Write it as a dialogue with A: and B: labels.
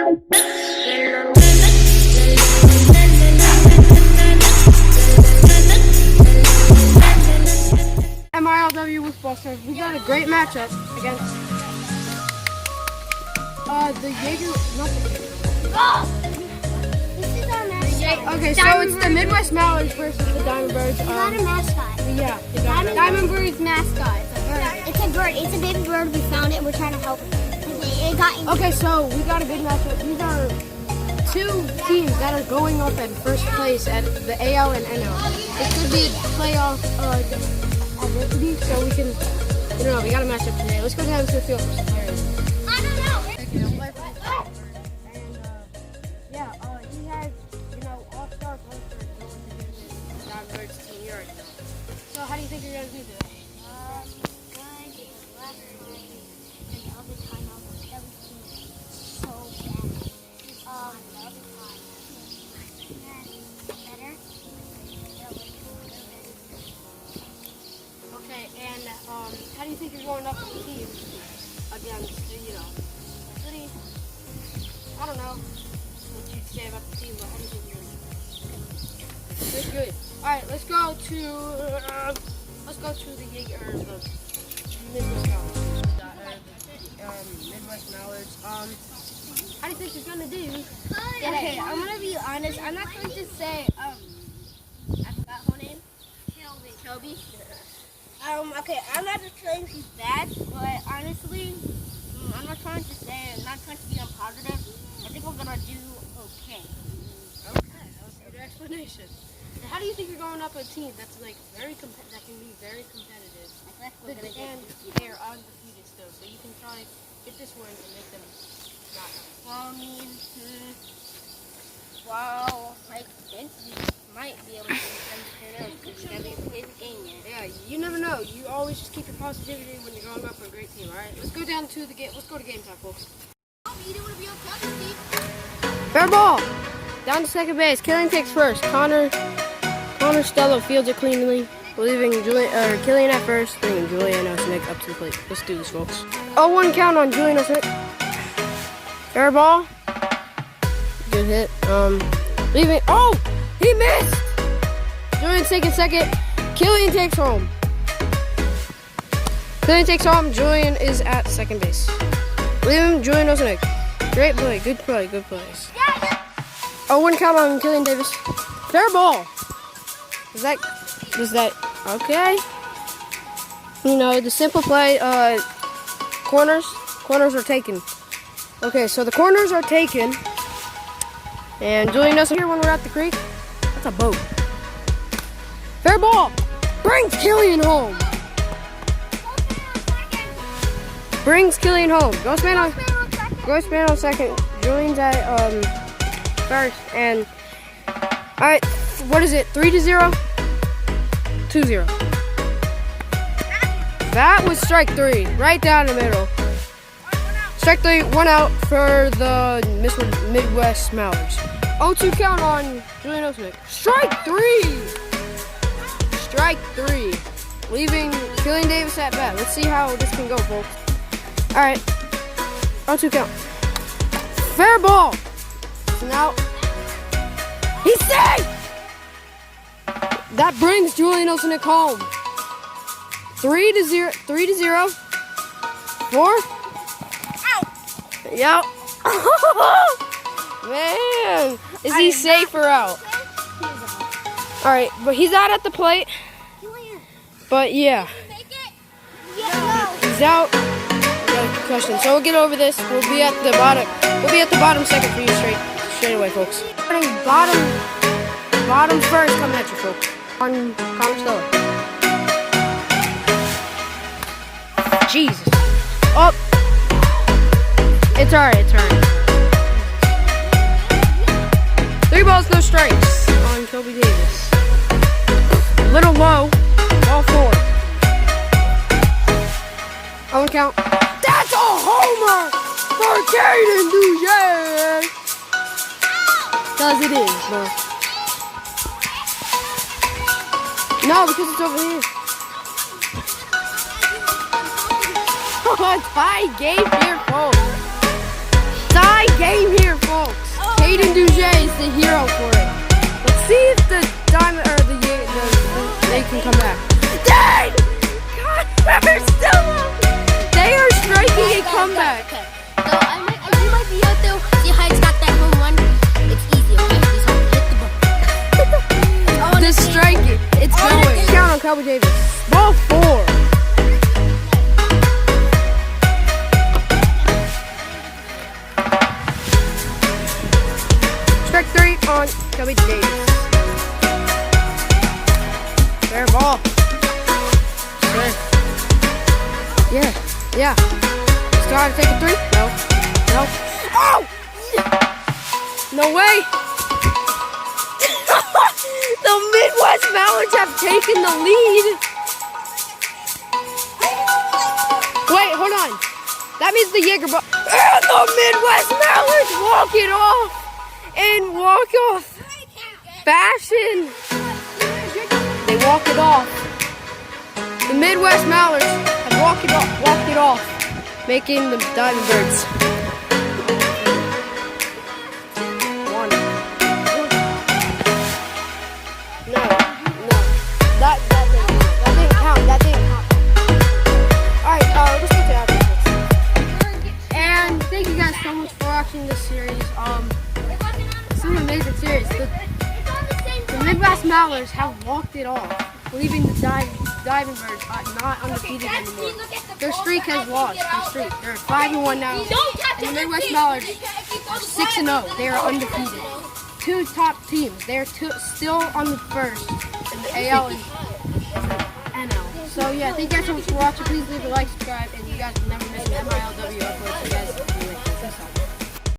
A: MiLW Wiffle Ball. So we got a great matchup against the Jaeger. Okay, so it's the Midwest Mallards versus the Diamond Birds.
B: We got a mascot.
A: Yeah, the Diamond Birds mascot.
B: It's a bird. It's a baby bird. We found it. We're trying to help it. It got injured.
A: Okay, so we got a good matchup. These are two teams that are going up at first place at the A.L and N.L. It could be playoff adversity, so we can. I don't know. We got a matchup today. Let's go down to the field.
B: I don't know.
A: He has, all-star players going to the Diamond Birds team. You already know. So how do you think you're going to do today? Okay, and how do you think you're going up with the team against, pretty, I don't know what you'd say about the team, but how do you think you're going to do? Good, good. All right, let's go to the Jaeger, or the Midwest Mallards. Midwest Mallards. How do you think you're going to do?
B: Okay, I'm going to be honest. I'm not going to say, I forgot her name. Shelby. Okay, I'm not just saying she's bad, but honestly, I'm not trying to be unpositive. I think we're gonna do okay.
A: Okay, that was a good explanation. And how do you think you're going up a team that's like that can be very competitive?
B: I think we're
A: And they're undefeated still, so you can try to get this win and make them not.
B: Well, I mean, I think we might be able to get them because we haven't played the game yet.
A: Yeah, you never know. You always just keep your positivity when you're going up for a great team, alright? Let's go down to the game. Let's go to game time, folks. Fair ball! Down to second base. Killian takes first. Connor Stello fields it cleanly, leaving Killian at first, bringing Julian Osnick up to the plate. Let's do this, folks. 0-1 count on Julian Osnick. Fair ball. Good hit. Leaving. Oh! He missed! Julian's taking second. Killian takes home. Julian is at second base. Leaving Julian Osnick. Great play. Good play. Good plays. 0-1 count on Killian Davis. Fair ball. Is that okay? The simple play. Corners are taken. Okay, so the corners are taken. And Julian doesn't here when we're at the creek. That's a boat. Fair ball. Brings Killian home. Ghost man on second. Julian's at first. And all right, what is it? 3-0. 2-0. That was strike 3, right down the middle. Strike 3, 1 out for the Midwest Mallards. 0-2 count on Julian Osnick. Strike 3, leaving Killian Davis at bat. Let's see how this can go, folks. All right, 0-2 count. Fair ball. Now he's safe. That brings Julian Osnick home. 3-0. 4. Yep. Man, is he safe or out? All right, but he's out at the plate. But yeah, he's out. Got a concussion, so we'll get over this. We'll be at the bottom. We'll be at the bottom second for you straight away, folks. Bottom first coming at you, folks. On Connor Stello. Jesus. Up. It's alright. 3 balls, no strikes on Kobe Davis. Little low. Ball 4. 0 count. That's a homer for Caydeney, yeah. Cause it is, bro. No, because it's over here. Tie game here, folks. Tie game here,
B: So you might be out there. See how it's got that home run? It's easy, okay? You just have to hit the ball.
A: Just strike it. It's going. Count on Cowboy Davis. Ball 4. Strike 3 on Cowboy Davis. Fair ball. Fair. Yeah. Still have to take a 3? No. Oh! No way! The Midwest Mallards have taken the lead. Wait, hold on. That means the Jaeger ball. And the Midwest Mallards walk it off in walk-off fashion. They walk it off. The Midwest Mallards have walked it off, making the Diamond Birds. 1. No. That didn't count. Alright, let's get to that. And thank you guys so much for watching this series. It's an amazing series. The Midwest Mallards have walked it off, leaving the Diamond Birds not undefeated anymore. Their streak has lost. They're 5-1 now. And the Midwest Mallards are 6-0. They are undefeated. 2 top teams. They're still on the first in the A.L and N.L. So yeah, thank you guys so much for watching. Please leave a like, subscribe, and you guys will never miss an MiLW upload. So guys.